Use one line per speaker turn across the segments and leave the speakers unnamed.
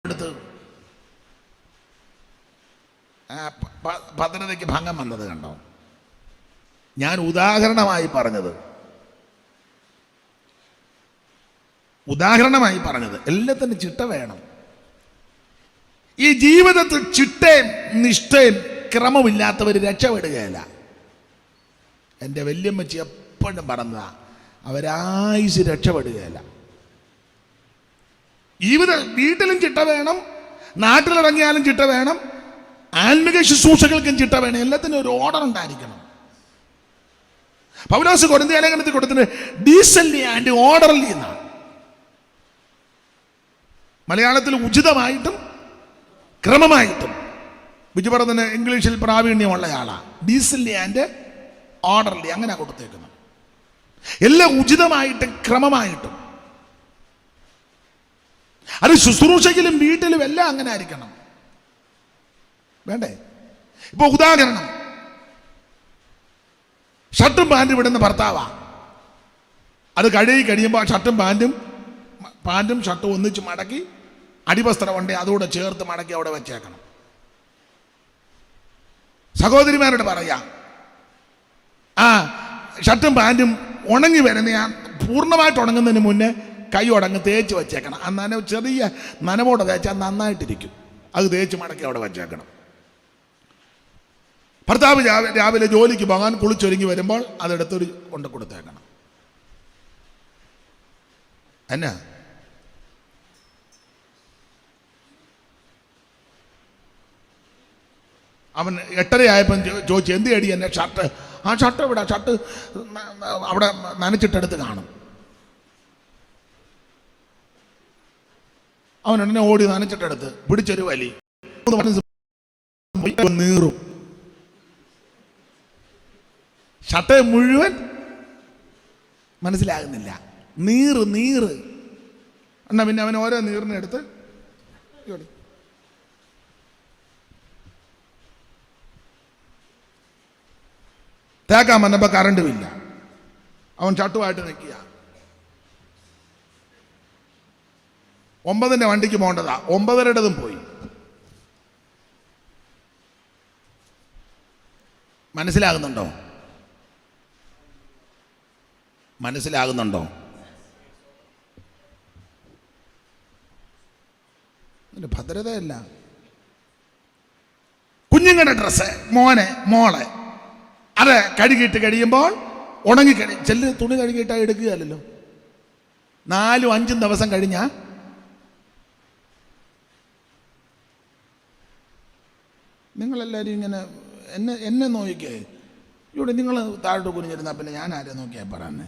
എടുത്ത് ഭദ്രതയ്ക്ക് ഭംഗം വന്നത് കണ്ടോ? ഞാൻ ഉദാഹരണമായി പറഞ്ഞത് എല്ലാത്തിനും ചിട്ട വേണം. ഈ ജീവിതത്തിൽ ചിട്ടയും നിഷ്ഠയും ക്രമമില്ലാത്തവർ രക്ഷപ്പെടുകയില്ല. എൻ്റെ വല്യമ്മച്ചി എപ്പോഴും പറഞ്ഞതാ, അവരായുസ് രക്ഷപ്പെടുകയില്ല. വീട്ടിലും ചിട്ട വേണം, നാട്ടിലിറങ്ങിയാലും ചിട്ട വേണം, ആത്മിക ശുശ്രൂഷകൾക്കും ചിട്ട വേണം. എല്ലാത്തിനും ഒരു ഓർഡർ ഉണ്ടായിരിക്കണം. പൗലോസ് കൊരിന്ത്യ ലേഖനത്തിൽ കൊടുത്തിട്ട് ഡീസൻലി ആൻഡ് ഓർഡർലി എന്നാണ്. മലയാളത്തിൽ ഉചിതമായിട്ടും ക്രമമായിട്ടും. ബിജു പറഞ്ഞതിന് ഇംഗ്ലീഷിൽ പ്രാവീണ്യമുള്ള ആളാണ്. ഡീസൻലി ആൻഡ് ഓർഡർലി അങ്ങനെ കൊടുത്തേക്കുന്നത്. എല്ലാം ഉചിതമായിട്ടും ക്രമമായിട്ടും. അത് ശുശ്രൂഷയിലും വീട്ടിലും എല്ലാം അങ്ങനെ ആയിരിക്കണം. വേണ്ടേ? ഇപ്പൊ ഉദാഹരണം, ഷർട്ടും പാൻറ്റും ഇടുന്ന ഭർത്താവാ. അത് കഴുകി കഴിയുമ്പോൾ ഷർട്ടും പാൻറ്റും ഷർട്ടും ഒന്നിച്ച് മടക്കി അടിവസ്ത്രം ഉണ്ടെങ്കിൽ അതുകൂടെ ചേർത്ത് മടക്കി അവിടെ വെച്ചേക്കണം. സഹോദരിമാരോട് പറയാം, ഷർട്ടും പാൻറ്റും ഉണങ്ങി വരുന്ന പൂർണ്ണമായിട്ട് ഉണങ്ങുന്നതിന് മുന്നേ കൈ ഉടങ്ങ് തേച്ച് വെച്ചേക്കണം. ആ ചെറിയ നനവോടെ തേച്ചാൽ നന്നായിട്ടിരിക്കും. അത് തേച്ച് മടക്കി അവിടെ വെച്ചേക്കണം. ഭർത്താവ് രാവിലെ ജോലിക്ക് പോകാൻ കുളിച്ചൊരുങ്ങി വരുമ്പോൾ അതെടുത്തൊരു കൊണ്ട് കൊടുത്തേക്കണം. എന്നാ അവൻ 8:30 ചോദിച്ചു, എന്ത് അടി എന്നെ ഷർട്ട്? ഷർട്ട് ഇവിടെ, ഷർട്ട് അവിടെ നനച്ചിട്ടെടുത്ത് കാണും. അവൻ ഉടനെ ഓടി നനച്ചിട്ടെടുത്ത് പിടിച്ചൊരു വലി നീറും. ഷർട്ട് മുഴുവൻ മനസ്സിലാകുന്നില്ല. നീറ് എന്നാ പിന്നെ അവൻ ഓരോ നീറിനെടുത്ത് തേക്കാൻ വന്നപ്പോൾ കറണ്ടും ഇല്ല. അവൻ ഷർട്ടുമായിട്ട് നിൽക്കുക. 9 വണ്ടിക്ക് പോകേണ്ടതാ, 9:30 പോയി. മനസ്സിലാകുന്നുണ്ടോ? ഭദ്രതയല്ല. കുഞ്ഞുങ്ങളുടെ ഡ്രസ്സ് മോളെ അത് കഴുകിയിട്ട് കഴിയുമ്പോൾ ചെല്ല് തുണി കഴുകിയിട്ടാ എടുക്കുകയല്ലോ. 4-5 ദിവസം കഴിഞ്ഞാ നിങ്ങളെല്ലാവരും ഇങ്ങനെ എന്നെ നോക്കിക്കേ. ഇവിടെ നിങ്ങൾ താഴോട്ട് കുനിഞ്ഞിരുന്നാൽ പിന്നെ ഞാൻ ആരെ നോക്കിയാൽ പറയാന്നെ?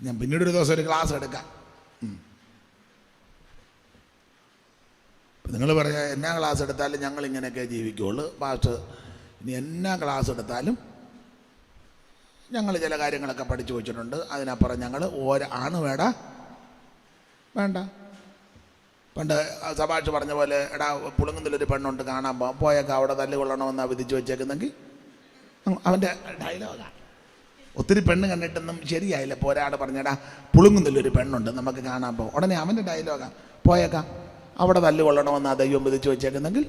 ഞാൻ പിന്നീടൊരു ദിവസം ഒരു ക്ലാസ് എടുക്കാം. നിങ്ങൾ പറയാ എന്നാ ക്ലാസ് എടുത്താലും ഞങ്ങൾ ഇങ്ങനെയൊക്കെ ജീവിക്കുള്ളൂ പാസ്റ്റർ. ഇനി എന്നാ ക്ലാസ് എടുത്താലും ഞങ്ങൾ ചില കാര്യങ്ങളൊക്കെ പഠിച്ചു വെച്ചിട്ടുണ്ട്. അതിനപ്പുറം ഞങ്ങൾ ആണ് വേണ്ട. പണ്ട് സഭാഷ് പറഞ്ഞ പോലെ, എടാ പുളുങ്ങുന്നതിലൊരു പെണ്ണുണ്ട് കാണാൻ പോയേക്കാം, അവിടെ തല്ലുകൊള്ളണമെന്നാണ് വിധിച്ചു വെച്ചേക്കുന്നെങ്കിൽ അവൻ്റെ ഡയലോഗാണ്. ഒത്തിരി പെണ്ണ് കണ്ടിട്ടൊന്നും ശരിയായില്ല. പോരാട് പറഞ്ഞടാ പുളുങ്ങുന്നതിലൊരു പെണ്ണുണ്ട് നമുക്ക് കാണാൻ പോകും. ഉടനെ അവൻ്റെ ഡയലോഗാണ്, പോയേക്കാം, അവിടെ തല്ലുകൊള്ളണമെന്നാ ദൈവം വിധിച്ചു വെച്ചേക്കുന്നെങ്കിൽ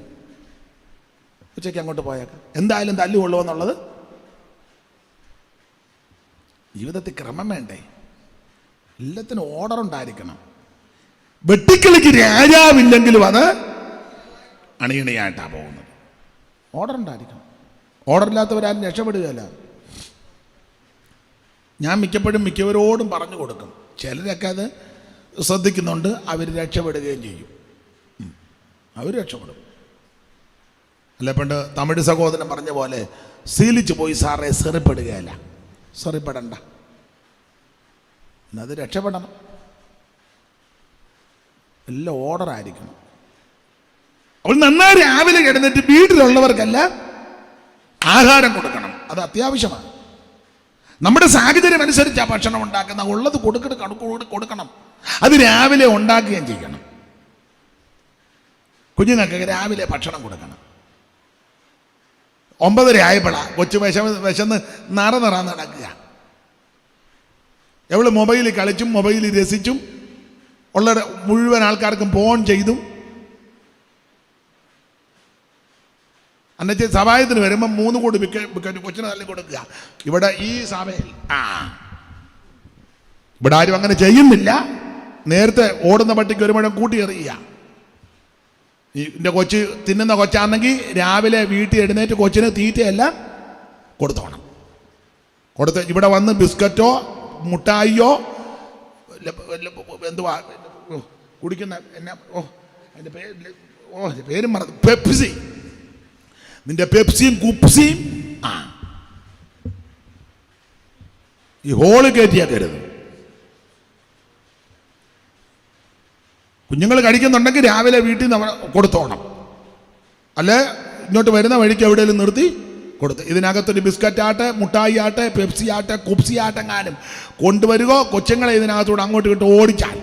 ഉച്ചയ്ക്ക് അങ്ങോട്ട് പോയേക്കാം. എന്തായാലും തല്ലുകൊള്ളുമെന്നുള്ളത്. ജീവിതത്തിൽ ക്രമം വേണ്ടേ? എല്ലാത്തിനും ഓർഡർ ഉണ്ടായിരിക്കണം. വെട്ടിക്കളിക്ക് രാജാവില്ലെങ്കിലും അത് അണിയണിയായിട്ടാണ് പോകുന്നത്. ഓർഡർ ഉണ്ടായിരിക്കണം. ഓർഡർ ഇല്ലാത്തവരാരും രക്ഷപ്പെടുകയല്ല. ഞാൻ മിക്കവരോടും പറഞ്ഞു കൊടുക്കും. ചിലരൊക്കെ അത് ശ്രദ്ധിക്കുന്നുണ്ട്, അവർ രക്ഷപ്പെടുകയും ചെയ്യും. അവർ രക്ഷപ്പെടും. അല്ല, പണ്ട് തമിഴ് സഹോദരൻ പറഞ്ഞ പോലെ ശീലിച്ചു പോയി സാറേ സെറിപ്പെടുകയല്ല. സെറിപ്പെടണ്ട, എന്നത് രക്ഷപ്പെടണം. എല്ലാം ഓർഡർ ആയിരിക്കണം. അവൾ നന്നായി രാവിലെ കിടന്നിട്ട് വീട്ടിലുള്ളവർക്കല്ല ആഹാരം കൊടുക്കണം. അത് അത്യാവശ്യമാണ്. നമ്മുടെ സാഹചര്യം അനുസരിച്ച് ആ ഭക്ഷണം ഉണ്ടാക്കുന്ന ഉള്ളത് കൊടുക്കണം. അത് രാവിലെ ഉണ്ടാക്കുകയും ചെയ്യണം. കുഞ്ഞുങ്ങൾക്ക് രാവിലെ ഭക്ഷണം കൊടുക്കണം. 9:30 ആയപ്പോഴാണ് കൊച്ചു വിശന്ന് നടക്കുക. എവള് മൊബൈലിൽ കളിച്ചും മൊബൈലിൽ രസിച്ചും ഉള്ള മുഴുവൻ ആൾക്കാർക്കും ഫോൺ ചെയ്തും. എന്നുവെച്ച് സഭായത്തിന് വരുമ്പം 3 കോടി വിക്കറ്റ് കൊച്ചിന് തള്ളി കൊടുക്കുക. ഇവിടെ ഈ സഭയിൽ ഇവിടെ ആരും അങ്ങനെ ചെയ്യുന്നില്ല. നേരത്തെ ഓടുന്ന പട്ടിക്ക് ഒരു മുഴം കൂട്ടി എറിയുക. എൻ്റെ കൊച്ച് തിന്നുന്ന കൊച്ചാണെങ്കിൽ രാവിലെ വീട്ടിൽ എഴുന്നേറ്റ് കൊച്ചിന് തീറ്റയെല്ലാം കൊടുത്തോണം. കൊടുത്ത് ഇവിടെ വന്ന് ബിസ്ക്കറ്റോ മുട്ടായിയോ എന്തുവാ കുടിക്കുന്ന എന്നാ അതിൻ്റെ പേരും മറന്നു, പെപ്സി. നിന്റെ പെപ്സിയും കുപ്സിയും ഈ ഹോള് കയറ്റിയാക്കരുത്. കുഞ്ഞുങ്ങൾ കഴിക്കുന്നുണ്ടെങ്കിൽ രാവിലെ വീട്ടിൽ നിന്ന് കൊടുത്തോണം. അല്ലെ ഇങ്ങോട്ട് വരുന്ന വഴിക്ക് എവിടെയെങ്കിലും നിർത്തി കൊടുത്ത് ഇതിനകത്തൊരു ബിസ്ക്കറ്റ് ആട്ടെ, മുട്ടായി ആട്ടെ, പെപ്സി ആട്ടെ, കുപ്സി ആട്ടെങ്ങാനും കൊണ്ടുവരികയോ കൊച്ചുങ്ങളെ ഇതിനകത്തൂടെ അങ്ങോട്ട് ഇട്ട് ഓടിച്ചാൽ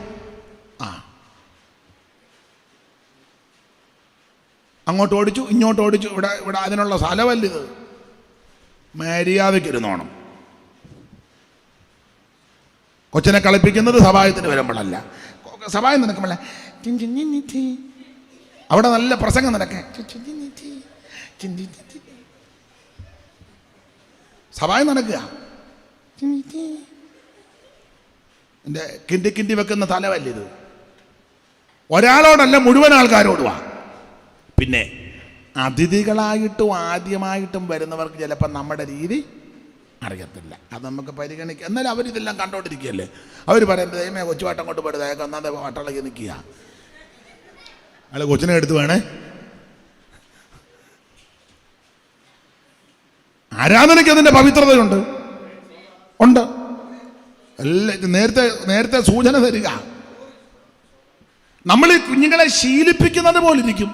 അങ്ങോട്ട് ഓടിച്ചു ഇങ്ങോട്ട് ഓടിച്ചു. ഇവിടെ അതിനുള്ള സ്ഥലമല്ല ഇത്. മര്യാദയ്ക്ക് ഇരുന്നോണം. കൊച്ചിനെ കളിപ്പിക്കുന്നത് സഭായത്തിന് വരുമ്പോഴല്ല. സഭായം നടക്കുമ്പോഴേ അവിടെ നല്ല പ്രസംഗം നടക്കേ. സഭായം നടക്കുക. എൻ്റെ കിണ്ടി കിണ്ടി വെക്കുന്ന തലവല്ല ഇത്. ഒരാളോടല്ല, മുഴുവൻ ആൾക്കാരോടുവാ. പിന്നെ അതിഥികളായിട്ടും ആദ്യമായിട്ടും വരുന്നവർക്ക് ചിലപ്പോൾ നമ്മുടെ രീതി അറിയത്തില്ല. അത് നമുക്ക് പരിഗണിക്കാം. എന്നാലും അവരിതെല്ലാം കണ്ടോണ്ടിരിക്കുകയല്ലേ. അവർ പറയുന്നത് ദൈവമേ കൊച്ചുവാട്ടം കൊണ്ട് പോരുത്, ഒന്നാതെ വട്ടളക്കി നിൽക്കുക. അയാൾ കൊച്ചിനെ എടുത്ത് വേണേ. ആരാധനയ്ക്ക് അതിൻ്റെ പവിത്രതയുണ്ട്. എല്ലാം നേരത്തെ സൂചന തരിക. നമ്മൾ ഈ കുഞ്ഞുങ്ങളെ ശീലിപ്പിക്കുന്നത് പോലിരിക്കും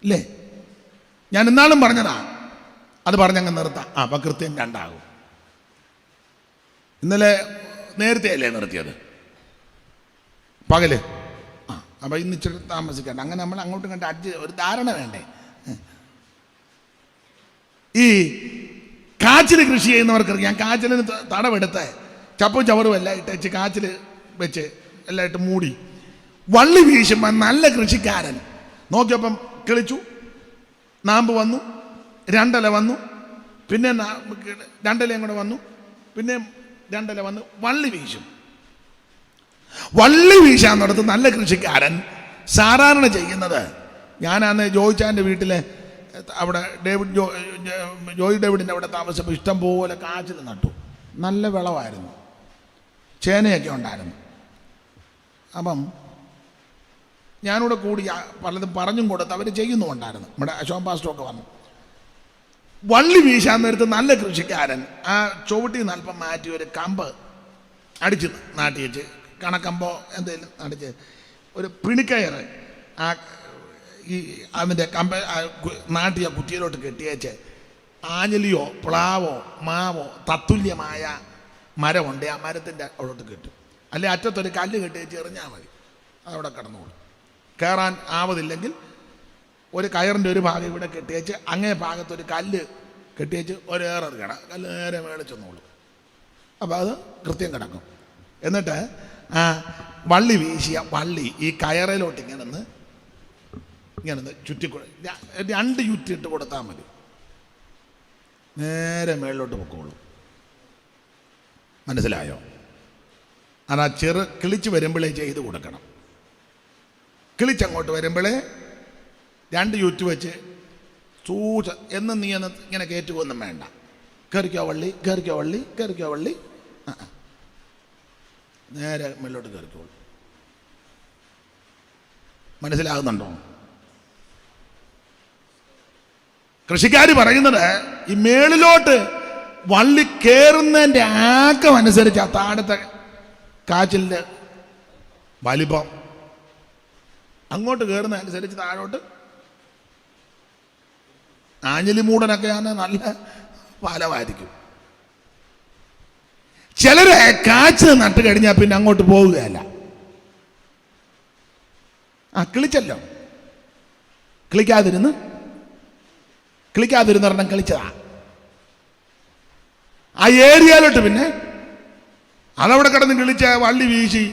അല്ലേ. ഞാൻ ഇന്നാളും പറഞ്ഞതാ, അത് പറഞ്ഞങ്ങ് നിർത്താം. അപ്പം കൃത്യം 2 ആകും. ഇന്നലെ നേരത്തെ അല്ലേ നിർത്തിയത്, പകല്. അപ്പം ഇന്ന് ഇച്ചിരി താമസിക്കണ്ട. അങ്ങനെ നമ്മൾ അങ്ങോട്ടും കണ്ട് ഒരു ധാരണ വേണ്ടേ. ഈ കാച്ചിൽ കൃഷി ചെയ്യുന്നവർക്ക് ഞാൻ കാച്ചിലിന് തടവെടുത്ത് ചപ്പും ചവറും എല്ലാം ഇട്ടേച്ച് കാച്ചിൽ വെച്ച് എല്ലാം ഇട്ട് മൂടി വള്ളി വീശുമ്പോൾ നല്ല കൃഷിക്കാരൻ നോക്കിയപ്പം കിളിച്ചു, നാമ്പ് വന്നു, 2 ഇല വന്നു, പിന്നെ 2 ഇലയും കൂടെ വന്നു, പിന്നെ 2 ഇല വന്നു. വള്ളി വീശും. വള്ളി വീശാന്നിടത്ത് നല്ല കൃഷിക്കാരൻ സാധാരണ ചെയ്യുന്നത്, ഞാനാന്ന് ജോയിച്ചാൻ്റെ വീട്ടിലെ അവിടെ ജോയി ഡേവിഡിൻ്റെ അവിടെ താമസിച്ചപ്പോൾ ഇഷ്ടം പോലെ കാച്ചിൽ നട്ടു. നല്ല വിളവായിരുന്നു, ചേനയൊക്കെ ഉണ്ടായിരുന്നു. അപ്പം ഞാനിവിടെ കൂടി പലതും പറഞ്ഞും കൊടുത്ത് അവർ ചെയ്യുന്നുണ്ടായിരുന്നു. നമ്മുടെ അശോക് പാസ്റ്ററൊക്കെ വന്നു. വള്ളി വീശാൻ നേരത്ത് നല്ല കൃഷിക്കാരൻ ആ ചുവട്ടിൽ നിന്ന് അല്പം മാറ്റി ഒരു കമ്പ് അടിച്ച് നാട്ടി വെച്ച്, കണക്കമ്പോ എന്തെങ്കിലും അടിച്ച് ഒരു പിണിക്കയർ ഈ അതിൻ്റെ നാട്ടിയ കുറ്റിയിലോട്ട് കെട്ടിയേച്ച് ആഞ്ഞലിയോ പ്ലാവോ മാവോ തത്തുല്യമായ മരമുണ്ട്, ആ മരത്തിൻ്റെ അവിടോട്ട് കെട്ടും. അല്ലെ അറ്റത്തൊരു കല്ല് കെട്ടിയേച്ച് എറിഞ്ഞാൽ മതി, അതവിടെ കിടന്നോളും. കയറാൻ ആവതില്ലെങ്കിൽ ഒരു കയറിൻ്റെ ഒരു ഭാഗം ഇവിടെ കെട്ടിയേച്ച് അങ്ങേ ഭാഗത്തൊരു കല്ല് കെട്ടിയേച്ച് ഒരേറെറിയണം, കല്ല് നേരെ മേളിച്ചെന്നോളും. അപ്പോൾ അത് കൃത്യം കിടക്കും. എന്നിട്ട് വള്ളി വീശിയ വള്ളി ഈ കയറിലോട്ട് ഇങ്ങനെ ചുറ്റി 2 ചുറ്റിട്ട് കൊടുത്താൽ മതി, നേരെ മേളിലോട്ട് പൊക്കോളും. മനസ്സിലായോ? അതാ കിളിച്ച് വരുമ്പോഴേ ചെയ്ത് കൊടുക്കണം. കിളിച്ചങ്ങോട്ട് വരുമ്പോഴേ 2 ചുറ്റ് വെച്ച് എന്നും നീ എന്ന് ഇങ്ങനെ കയറ്റുകൊന്നും വേണ്ട. കയറിക്കോ വള്ളി, കയറിക്കോ വള്ളി, കയറിക്കോ വള്ളി, നേരെ മേളിലോട്ട് കയറിക്കോളൂ. മനസ്സിലാകുന്നുണ്ടോ? കൃഷിക്കാർ പറയുന്നത് ഈ മേളിലോട്ട് വള്ളി കയറുന്നതിൻ്റെ ആക്കം അനുസരിച്ച് ആ താഴത്തെ കാച്ചിലിൻ്റെ വലിപ്പം അങ്ങോട്ട് കയറുന്ന അനുസരിച്ച് താഴോട്ട്. ആഞ്ഞലി മൂടനൊക്കെയാണ് നല്ല ഫലമായിരിക്കും. ചിലരെ കാച്ചിൽ നട്ട് കഴിഞ്ഞാൽ പിന്നെ അങ്ങോട്ട് പോവുകയല്ല. കിളിച്ചല്ലോ, കിളിക്കാതിരുന്ന് ഒരെണ്ണം കിളിച്ചതാ. ആ ഏരിയയിലോട്ട് പിന്നെ അതവിടെ കിടന്ന് കിളിച്ച വള്ളി വീശി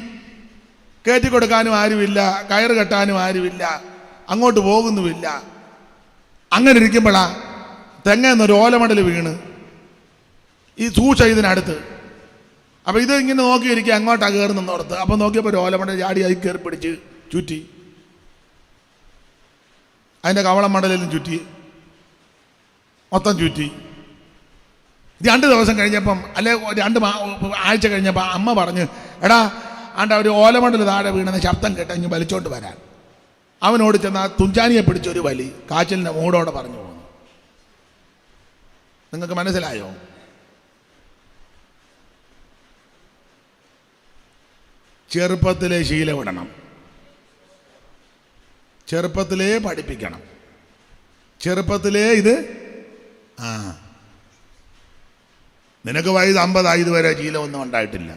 കയറ്റി കൊടുക്കാനും ആരുമില്ല, കയറ് കെട്ടാനും ആരുമില്ല, അങ്ങോട്ട് പോകുന്നുമില്ല. അങ്ങനെ ഇരിക്കുമ്പോഴാ തെങ്ങെന്നൊരു ഓലമടൽ വീണ് ഈ സൂക്ഷ ഇതിനടുത്ത്. അപ്പം ഇത് ഇങ്ങനെ നോക്കിയിരിക്കുക, അങ്ങോട്ടാണ് കയറുന്നോർത്ത്. അപ്പം നോക്കിയപ്പോൾ ഒരു ഓലമടൽ ചാടി അതിൽ കയറി പിടിച്ച് ചുറ്റി, അതിൻ്റെ കവളം മടലിലും ചുറ്റി, മൊത്തം ചുറ്റി. 2 ദിവസം കഴിഞ്ഞപ്പം അല്ലെ 2 ആഴ്ച കഴിഞ്ഞപ്പോൾ അമ്മ പറഞ്ഞ്, എടാ ആണ്ട ഒരു ഓലമണ്ടൽ താഴെ വീണെന്ന് ശബ്ദം കേട്ട ഇങ്ങ് വലിച്ചോണ്ട് വരാൻ. അവനോട് ചെന്ന് ആ തുഞ്ചാനിയെ പിടിച്ചൊരു വലി കാച്ചിലിൻ്റെ മൂടോടെ പറഞ്ഞു പോകുന്നു. നിങ്ങൾക്ക് മനസ്സിലായോ? ചെറുപ്പത്തിലെ ശീലമിടണം, ചെറുപ്പത്തിലേ പഠിപ്പിക്കണം, ചെറുപ്പത്തിലേ ഇത്. നിനക്ക് വയസ്സ് 50 ഇതുവരെ ശീലമൊന്നും ഉണ്ടായിട്ടില്ല,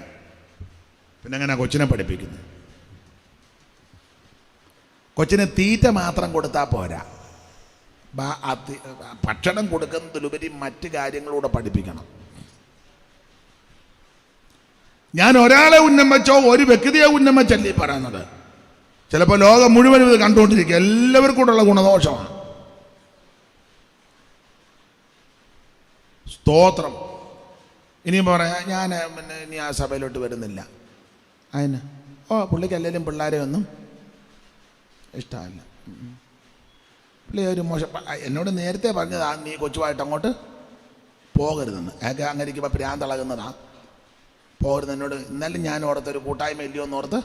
പിന്നെ എങ്ങനെ കൊച്ചിനെ പഠിപ്പിക്കുന്നത്? കൊച്ചിന് തീറ്റ മാത്രം കൊടുത്താൽ പോരാ, ഭക്ഷണം കൊടുക്കുന്നതിലുപരി മറ്റ് കാര്യങ്ങളൂടെ പഠിപ്പിക്കണം. ഞാൻ ഒരാളെ ഉന്നം വെച്ചോ ഒരു വ്യക്തിയെ ഉന്നം വെച്ചല്ലേ പറയുന്നത്. ചിലപ്പോൾ ലോകം മുഴുവനും ഇത് കണ്ടുകൊണ്ടിരിക്കുക, എല്ലാവർക്കും കൂടെയുള്ള ഗുണദോഷമാണ്. സ്തോത്രം. ഇനിയും പറയാം, ഞാൻ പിന്നെ ഇനി ആ സഭയിലോട്ട് വരുന്നില്ല. അതിന് പുള്ളിക്ക് അല്ലെങ്കിലും പിള്ളേരെ ഒന്നും ഇഷ്ടമല്ല. പുള്ളി ഒരു മോശം, എന്നോട് നേരത്തെ പറഞ്ഞതാ നീ കൊച്ചുമായിട്ട് അങ്ങോട്ട് പോകരുതെന്ന്. അയാൾക്ക് അങ്ങനെ ഇരിക്കുമ്പോൾ ഭ്രാന്തളകുന്നതാ, പോകരുത് എന്നോട്. ഇന്നലെ ഞാൻ ഓർത്തൊരു കൂട്ടായ്മ ഇല്ലയോ എന്നോർത്ത്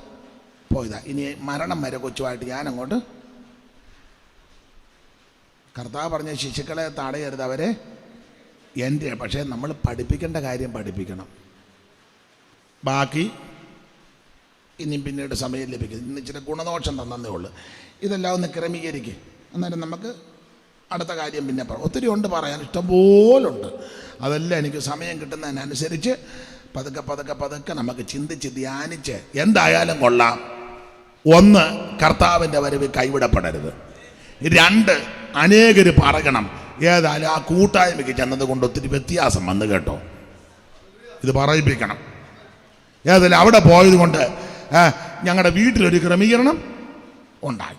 പോയതാ. ഇനി മരണം വരെ കൊച്ചുമായിട്ട് ഞാൻ അങ്ങോട്ട്. കർത്താവ് പറഞ്ഞ ശിശുക്കളെ തടയരുത്, അവരെ എൻ്റെ. പക്ഷേ നമ്മൾ പഠിപ്പിക്കേണ്ട കാര്യം പഠിപ്പിക്കണം. ബാക്കി ഇനി പിന്നീട് സമയം ലഭിക്കും. ഇന്ന് ഇച്ചിരി ഗുണദോഷം തന്നേ ഉള്ളൂ. ഇതെല്ലാം ഒന്ന് ക്രമീകരിക്കുക, എന്നാലും നമുക്ക് അടുത്ത കാര്യം പിന്നെ പറയാം. ഒത്തിരി ഉണ്ട് പറയാൻ, ഇഷ്ടംപോലുണ്ട്. അതെല്ലാം എനിക്ക് സമയം കിട്ടുന്നതിനനുസരിച്ച് പതുക്കെ പതുക്കെ പതുക്കെ നമുക്ക് ചിന്തിച്ച് ധ്യാനിച്ച് എന്തായാലും കൊള്ളാം. 1, കർത്താവിൻ്റെ വരവ് കൈവിടപ്പെടരുത്. 2, അനേകർ പറയണം. ഏതായാലും ആ കൂട്ടായ്മയ്ക്ക് ചെന്നത് കൊണ്ട് ഒത്തിരി വ്യത്യാസം വന്നു കേട്ടോ, ഇത് പറയിപ്പിക്കണം. ഏതായാലും അവിടെ പോയത് കൊണ്ട് ഞങ്ങളുടെ വീട്ടിലൊരു ക്രമീകരണം ഉണ്ടായി,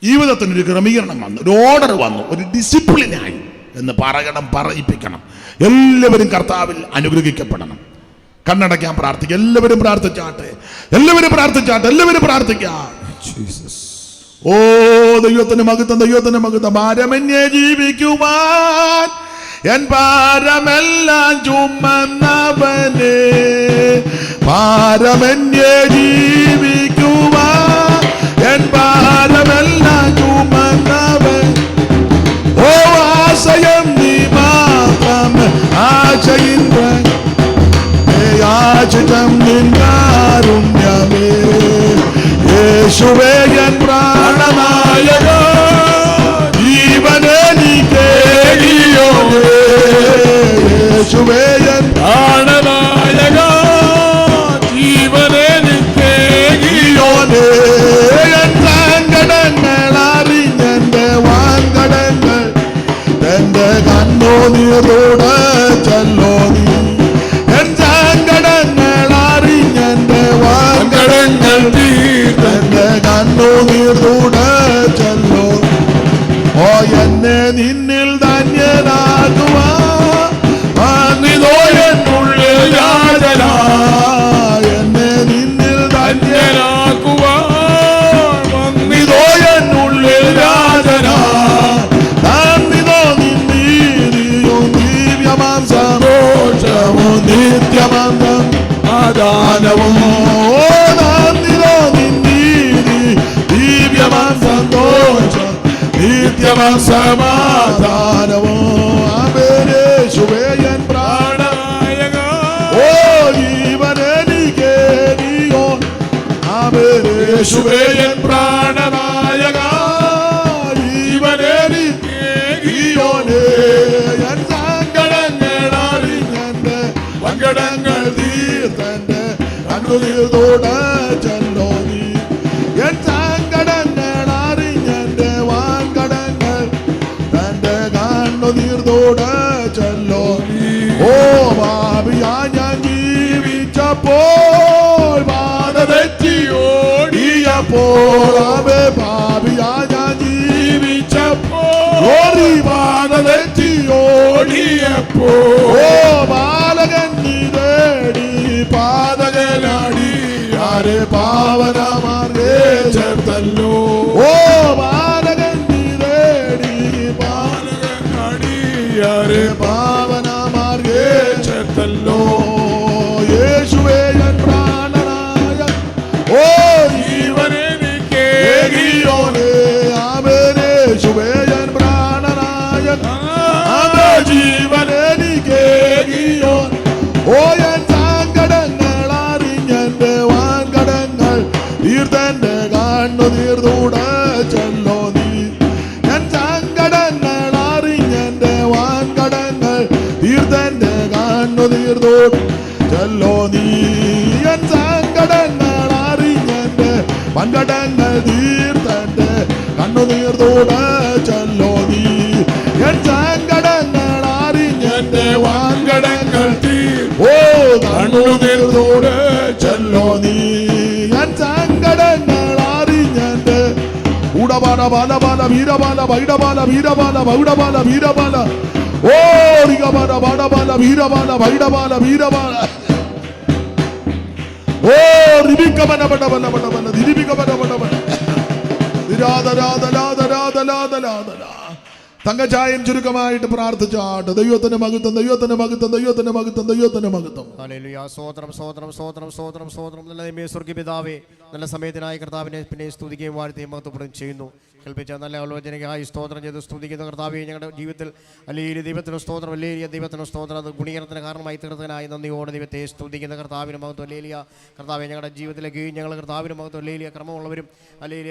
ജീവിതത്തിനൊരു ക്രമീകരണം വന്നു, ഒരു ഓർഡർ വന്നു, ഒരു ഡിസിപ്ലിനായി എന്ന് പറയണം, പറയിപ്പിക്കണം. എല്ലാവരും കർത്താവിൽ അനുഗ്രഹിക്കപ്പെടണം. കണ്ണടയ്ക്കാൻ പ്രാർത്ഥിക്കുക. എല്ലാവരും പ്രാർത്ഥിച്ചാട്ടെ, എല്ലാവരും പ്രാർത്ഥിച്ചാട്ടെ, എല്ലാവരും പ്രാർത്ഥിക്കാം. ഓ ദൈവത്തിന് മഹത്വം, ദൈവത്തിന് മഹത്വം. ഭാരമെന്നെ ജീവിക്കുവാൻ എൻ ഭാരമെല്ലാം ചുമന്നവനെ, ഭാരമെന്നെ ജീവിക്കുവാൻ എൻ ഭാരമെല്ലാം ചുമന്നവൻ. ഓ ആശയം നീ മാത്രം, ആശയിന്ദ്രൻ യാചിതം നിൻകാരുണ്യമേ. യേശുവേ എൻ പ്രാണനായക, ജീവനെനിക്കേകിയോനേ. യേശുവേ എൻ പ്രാണനായക, ജീവനെനിക്കേകിയോനേ. എൻ സങ്കടങ്ങൾ അറിഞ്ഞെന്റെ വാങ്കടങ്ങൾ എന്റെ കണ്ണുനീരോടെ ചൊല്ലോ നീ. എൻ സങ്കടങ്ങൾ അറിഞ്ഞെന്റെ വാങ്കടങ്ങൾ എന്റെ കണ്ണുനീരോടെ ചൊല്ലോ. ഓ എന്നെ നിന്നിൽ ധന്യനാകുവാൻ എന്നുള്ളിൽ യാചന. എന്നെ നിന്നിൽ ധന്യനാക്കുവാൻ എന്നുള്ളിൽ യാചന. നന്ദിതോ നിന്നീതിയും ദിവ്യമാം സന്തോഷവും നിത്യമാന്തം ആദാനവും. ഓ നന്ദിതോ നിന്നീതി ദിവ്യമാം സന്തോഷം നിത്യമാം സമാധാനവും. യേശുവേ എൻ പ്രാണനായക, ഓ ജീവനെനിക്കേകിയോ. യേശുവേ എൻ പ്രാണനായക, ജീവനെനിക്കേകിയോനേ. എൻ സങ്കടങ്ങൾ അറിഞ്ഞെന്റെ സങ്കടങ്ങൾ തീർത്തന്റെ കണ്ണുനീരോടെ ചൊല്ലോ നീ. എൻ സങ്കടങ്ങൾ അറിഞ്ഞെന്റെ വാങ്കടങ്ങൾ തന്റെ കണ്ണുനീരോടെ ചൊല്ലോ നീ. ഓ
ആമേ പാപിയാ ഞാൻ ജീവിച്ചപ്പോൾ പാത തെറ്റി ഓടിയപ്പോൾ ഓ ബാലകൻ നീ തേടി പാതകനാടി ആരെ പാവനമാർഗേ ചേർത്തല്ലോ ഓ ബാലകൻ നീ തേടി പാലകനാടി ആരെ പാവനമാർഗേ ചേർത്തല്ലോ യേശുവേ ഞാൻ പ്രാണനായ ഓ ജീവനെ കേകിയോനെ ആമേൻ യേശുവേ ഞാൻ പ്രാണനായ ആമേ ജീവനെ കേകിയോൻ ഓ ഞാൻ സങ്കടങ്ങൾ അറിഞ്ഞെന്റെ വാൻകടങ്ങൾ തീർത്തന്റെ കണ്ണു തീർത്തൂട ചെല്ലോ നീ ഞാൻ സങ്കടങ്ങൾ അറിഞ്ഞെന്റെ വാൻകടങ്ങൾ തീർത്തന്റെ കണ്ണു തീർത്തൂട ചെല്ലോ നീ ഞാൻ സങ്കടങ്ങൾ അറിഞ്ഞെന്റെ വൻകടങ്ങൾ തീർത്തന്റെ കണ്ണു തീർത്തൂട ചെല്ലോ നീ ഞാൻ സങ്കടങ്ങൾ അറിഞ്ഞെന്റെ വാൻകടങ്ങൾ ഓ കണ്ണു തീർത്തൂട ചെല്ലോ നീ ഞാൻ സങ്കടങ്ങൾ അറിഞ്ഞെന്റെ ഉടബാല ബാല ബാല വീരബാല വൈഡബാല വീരബാല വൈഡബാല വീരബാല ഓ റിഗബാല ബാലബാല വീരബാല വൈഡബാല വീരബാല ഓ റിബിക്കബന ബട ബല ബട ബല ദിരിബിക്കബന ബട ബല ദിരാദരാദലാദലാദലാദലാദലാദല തങ്കചായൻ ചുരുക്കമായിട്ട് പ്രാർത്ഥിച്ചാട്ട് ദൈവത്തിന്റെ മഹത്വം ദൈവത്തിന്റെ മഹത്വം ദൈവത്തിന്റെ മഹത്വം ദൈവത്തിന്റെ മഹത്വം
ഹല്ലേലൂയ സ്തോത്രം സ്തോത്രം സ്തോത്രം സ്തോത്രം സ്തോത്രം നല്ല ദൈവമേ സ്വർഗ്ഗീയ പിതാവേ നല്ല സമയത്തിനായി കർത്താവിനെ പിന്നെ സ്തുതിക്കുകയും വാഴ്ത്തുകയും മഹത്വപ്പെടുകയും ചെയ്യുന്നു കേൾപ്പിച്ച നല്ല ആലോചനയ്ക്കായി സ്തോത്രം ചെയ്ത് സ്തുതിക്കുന്ന കർത്താവെ ഞങ്ങളുടെ ജീവിതത്തിൽ അല്ലെങ്കിൽ ദൈവത്തിന് സ്തോത്രം വലിയ ദൈവത്തിന് സ്തോത്രം അത് ഗുണീകരണത്തിന് കാരണമായി തീർത്തതിനായി നന്ദിയോടെ ദൈവത്തെ സ്തുതിക്കുന്ന കർത്താവിന് മഹത്വം ലേലിയ കർത്താവെ ഞങ്ങളുടെ ജീവിതത്തിലേക്ക് ഞങ്ങൾ കർത്താവിന് മഹത്വം ലേലിയ ക്രമമുള്ളവരും അല്ലെങ്കിൽ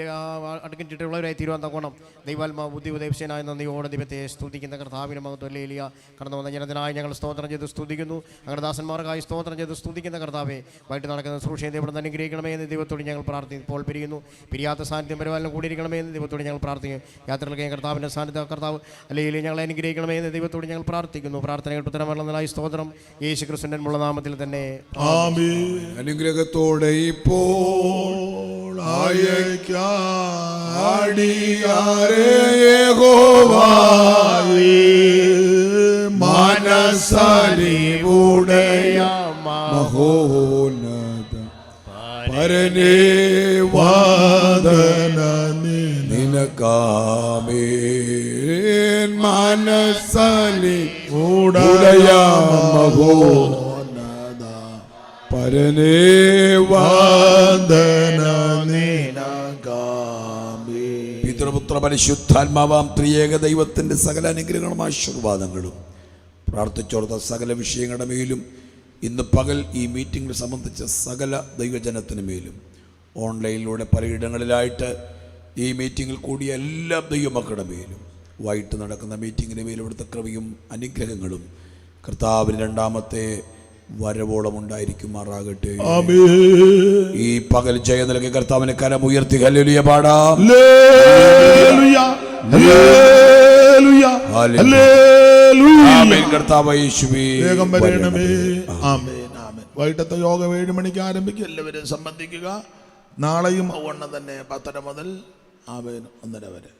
അടുക്കും ചിട്ടുള്ളവരായി തീരുവാൻ തക്കോണം ദൈവാത്മാ ബുദ്ധി ഉപദേശനായ നന്ദിയോടെ ദൈവത്തെ സ്തുതിക്കുന്ന കർത്താവിന് മഹത്വം ലേലിയ കടന്നു വന്ന ജനത്തിനായി ഞങ്ങൾ സ്തോത്രം ചെയ്ത് സ്തുതിക്കുന്നു ഞങ്ങളുടെ ദാസന്മാർക്കായി സ്തോത്രം ചെയ്ത് സ്തുതിക്കുന്ന കർത്താവെ വൈകിട്ട് നടക്കുന്ന ശുശ്രൂഷയെ ദൈവം അനുഗ്രഹിക്കണമേ എന്ന് ദൈവത്തോട് ഞങ്ങൾ പ്രാർത്ഥിക്കുന്നു ഇപ്പോൾ പിരിയുന്നു പിരിയാത്ത സാന്നിധ്യം പരിപാലനം കൂടിയിരിക്കണമേ എന്ന് ദൈവത്തോട് ഞങ്ങൾ പ്രാർത്ഥിക്കും യാത്രകൾക്ക് കർത്താവിൻ്റെ സാന്നിധ്യം കർത്താവ് അല്ലെങ്കിൽ ഞങ്ങളെ അനുഗ്രഹിക്കണമേ എന്ന് ദൈവത്തോട് ഞങ്ങൾ പ്രാർത്ഥിക്കുന്നു പ്രാർത്ഥനകൾ ഉത്തരമല്ലെന്നതായി സ്തോത്രം യേശു ക്രിസ്തുവിന്റെ മുള്ള നാമത്തിൽ തന്നെ
ആമേൻ അനുഗ്രഹത്തോടെ ഇപ്പോൾ മനസ്സലിവുടയ മഹോന്നത പരനേ വാദന നിനക്കാമേൻ മനസ്സലിവുടയ മഹോന്നത പരനേ വാദന നിനക്കാമേൻ. പിതൃപുത്ര പരിശുദ്ധാത്മാവാം ത്രിയേക ദൈവത്തിന്റെ സകല അനുഗ്രഹങ്ങളും ആശീർവാദങ്ങളും പ്രാർത്ഥിച്ചോർത്ത സകല വിഷയങ്ങളുടെ മേലും ഇന്ന് പകൽ ഈ മീറ്റിംഗിൽ സംബന്ധിച്ച സകല ദൈവജനത്തിന് മേലും ഓൺലൈനിലൂടെ പലയിടങ്ങളിലായിട്ട് ഈ മീറ്റിങ്ങിൽ കൂടിയ എല്ലാ ദൈവമക്കളുടെ മേലും വൈകിട്ട് നടക്കുന്ന മീറ്റിങ്ങിന് മേലും ഇവിടുത്തെ കൃപയും അനുഗ്രഹങ്ങളും കർത്താവിന് രണ്ടാമത്തെ വരവോളം ഉണ്ടായിരിക്കുമാറാകട്ടെ. ഈ പകൽ ജയ നൽകി കർത്താവിനെ കരം ഉയർത്തി ഹല്ലേലൂയ പാടാം. വൈകിട്ടത്തെ യോഗം 7 മണിക്ക് ആരംഭിക്കും. എല്ലാവരും സംബന്ധിക്കുക. നാളെയും 1 തന്നെ 10 മുതൽ 1:30 വരെ.